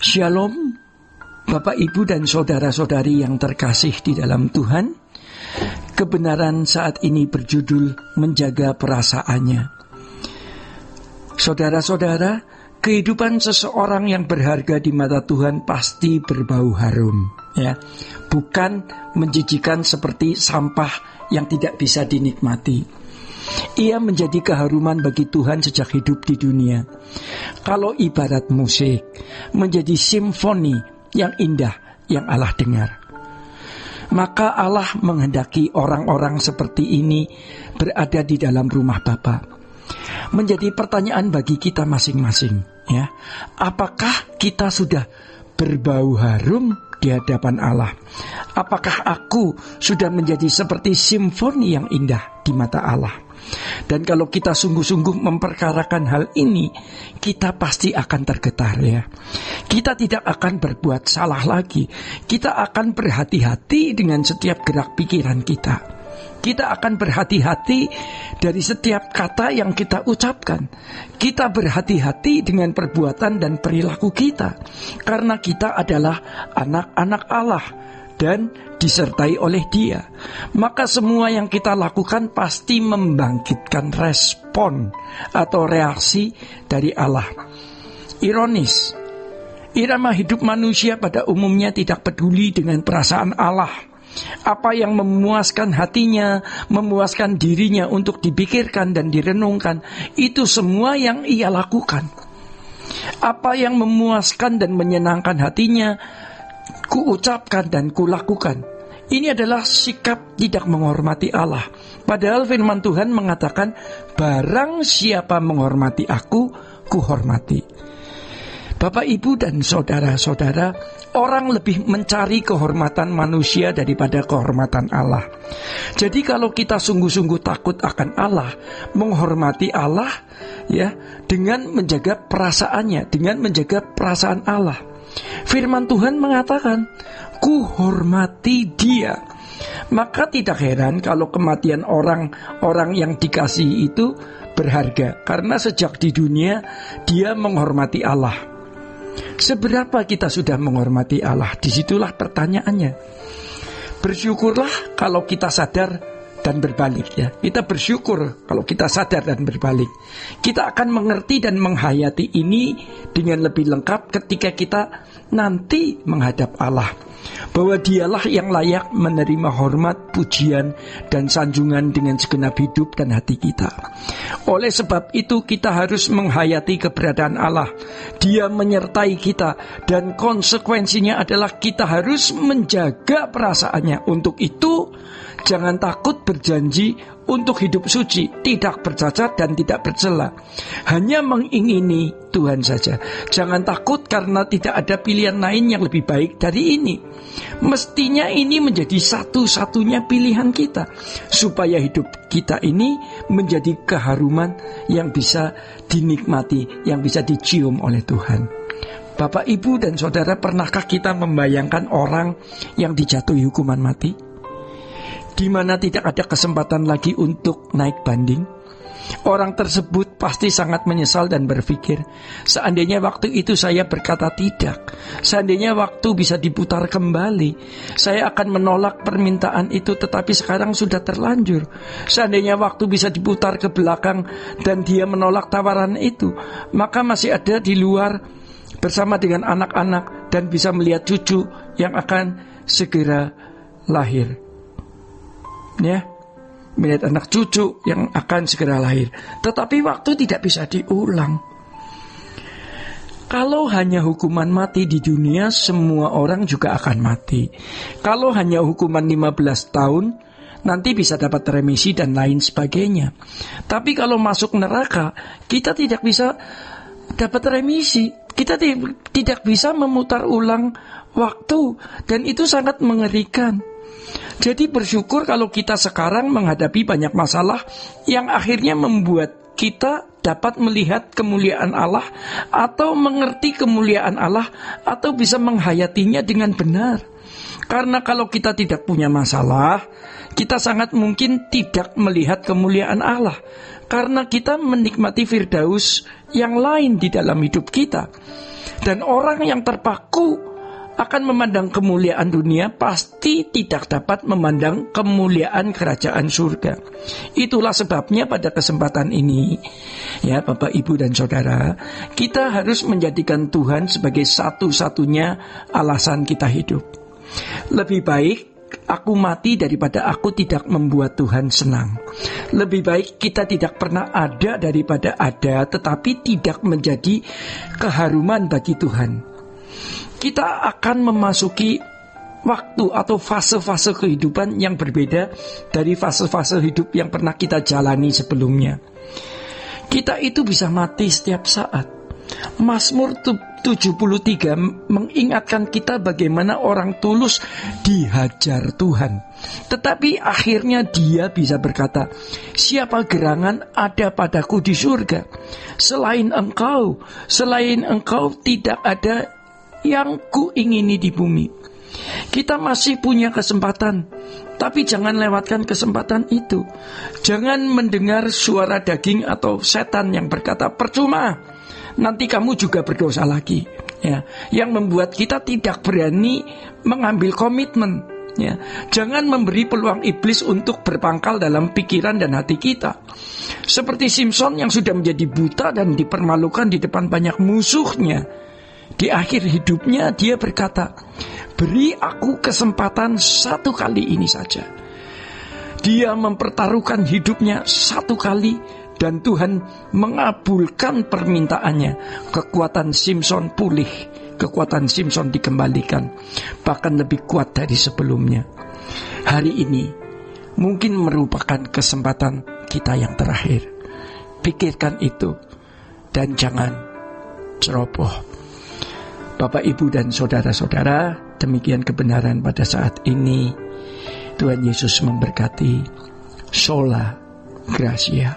Shalom, Bapak, Ibu, dan saudara-saudari yang terkasih di dalam Tuhan. Kebenaran saat ini berjudul menjaga perasaannya. Saudara-saudara, kehidupan seseorang yang berharga di mata Tuhan pasti berbau harum, ya. Bukan menjijikan seperti sampah yang tidak bisa dinikmati. Ia menjadi keharuman bagi Tuhan sejak hidup di dunia. Kalau ibarat musik, menjadi simfoni yang indah yang Allah dengar. Maka Allah menghendaki orang-orang seperti ini berada di dalam rumah Bapa. Menjadi pertanyaan bagi kita masing-masing, ya. Apakah kita sudah berbau harum di hadapan Allah? Apakah aku sudah menjadi seperti simfoni yang indah di mata Allah? Dan kalau kita sungguh-sungguh memperkarakan hal ini, kita pasti akan tergetar, ya. Kita tidak akan berbuat salah lagi. Kita akan berhati-hati dengan setiap gerak pikiran kita. Kita akan berhati-hati dari setiap kata yang kita ucapkan. Kita berhati-hati dengan perbuatan dan perilaku kita, karena kita adalah anak-anak Allah dan disertai oleh Dia. Maka semua yang kita lakukan pasti membangkitkan respon atau reaksi dari Allah. Ironis, irama hidup manusia pada umumnya tidak peduli dengan perasaan Allah. Apa yang memuaskan hatinya, memuaskan dirinya untuk dipikirkan dan direnungkan, itu semua yang ia lakukan. Apa yang memuaskan dan menyenangkan hatinya, kuucapkan dan kulakukan. Ini adalah sikap tidak menghormati Allah. Padahal firman Tuhan mengatakan, barang siapa menghormati aku, kuhormati. Bapak, Ibu, dan saudara-saudara, orang lebih mencari kehormatan manusia daripada kehormatan Allah. Jadi kalau kita sungguh-sungguh takut akan Allah, menghormati Allah, ya, dengan menjaga perasaannya, dengan menjaga perasaan Allah. Firman Tuhan mengatakan, ku hormati Dia. Maka tidak heran kalau kematian orang yang dikasihi itu berharga, karena sejak di dunia dia menghormati Allah. Seberapa kita sudah menghormati Allah? Disitulah pertanyaannya. Bersyukurlah kalau kita sadar dan berbalik, ya. Kita bersyukur kalau kita sadar dan berbalik. Kita akan mengerti dan menghayati ini dengan lebih lengkap ketika kita nanti menghadap Allah, bahwa Dialah yang layak menerima hormat, pujian, dan sanjungan dengan segenap hidup dan hati kita. Oleh sebab itu kita harus menghayati keberadaan Allah. Dia menyertai kita, dan konsekuensinya adalah kita harus menjaga perasaannya. Untuk itu jangan takut berjanji untuk hidup suci, tidak bercacat dan tidak bercela. Hanya mengingini Tuhan saja. Jangan takut karena tidak ada pilihan lain yang lebih baik dari ini. Mestinya ini menjadi satu-satunya pilihan kita, supaya hidup kita ini menjadi keharuman yang bisa dinikmati, yang bisa dicium oleh Tuhan. Bapak, Ibu, dan saudara, pernahkah kita membayangkan orang yang dijatuhi hukuman mati, di mana tidak ada kesempatan lagi untuk naik banding? Orang tersebut pasti sangat menyesal dan berpikir, seandainya waktu itu saya berkata tidak, seandainya waktu bisa diputar kembali, saya akan menolak permintaan itu, tetapi sekarang sudah terlanjur. Seandainya waktu bisa diputar ke belakang dan dia menolak tawaran itu, maka masih ada di luar bersama dengan anak-anak dan bisa melihat cucu yang akan segera lahir, ya, melihat anak cucu yang akan segera lahir. Tetapi waktu tidak bisa diulang. Kalau hanya hukuman mati di dunia, semua orang juga akan mati. Kalau hanya hukuman 15 tahun, nanti bisa dapat remisi dan lain sebagainya. Tapi kalau masuk neraka, kita tidak bisa dapat remisi. Kita tidak bisa memutar ulang waktu, dan itu sangat mengerikan. Jadi bersyukur kalau kita sekarang menghadapi banyak masalah yang akhirnya membuat kita dapat melihat kemuliaan Allah, atau mengerti kemuliaan Allah, atau bisa menghayatinya dengan benar. Karena kalau kita tidak punya masalah, kita sangat mungkin tidak melihat kemuliaan Allah, karena kita menikmati firdaus yang lain di dalam hidup kita. Dan orang yang terpaku akan memandang kemuliaan dunia pasti tidak dapat memandang kemuliaan kerajaan surga. Itulah sebabnya pada kesempatan ini, ya Bapak, Ibu, dan Saudara, kita harus menjadikan Tuhan sebagai satu-satunya alasan kita hidup. Lebih baik aku mati daripada aku tidak membuat Tuhan senang. Lebih baik kita tidak pernah ada daripada ada tetapi tidak menjadi keharuman bagi Tuhan. Kita akan memasuki waktu atau fase-fase kehidupan yang berbeda dari fase-fase hidup yang pernah kita jalani sebelumnya. Kita itu bisa mati setiap saat. Mazmur 73 mengingatkan kita bagaimana orang tulus dihajar Tuhan. Tetapi akhirnya dia bisa berkata, siapa gerangan ada padaku di surga? Selain engkau tidak ada yang ku ingini di bumi. Kita masih punya kesempatan, tapi jangan lewatkan kesempatan itu. Jangan mendengar suara daging atau setan yang berkata, percuma, nanti kamu juga berdosa lagi. Ya, yang membuat kita tidak berani mengambil komitmen. Ya, jangan memberi peluang iblis untuk berpangkal dalam pikiran dan hati kita. Seperti Simson yang sudah menjadi buta dan dipermalukan di depan banyak musuhnya. Di akhir hidupnya dia berkata, beri aku kesempatan satu kali ini saja. Dia mempertaruhkan hidupnya satu kali dan Tuhan mengabulkan permintaannya. Kekuatan Simson pulih, kekuatan Simson dikembalikan, bahkan lebih kuat dari sebelumnya. Hari ini mungkin merupakan kesempatan kita yang terakhir. Pikirkan itu dan jangan ceroboh. Bapak, Ibu, dan saudara-saudara, demikian kebenaran pada saat ini. Tuhan Yesus memberkati. Sola Gracia.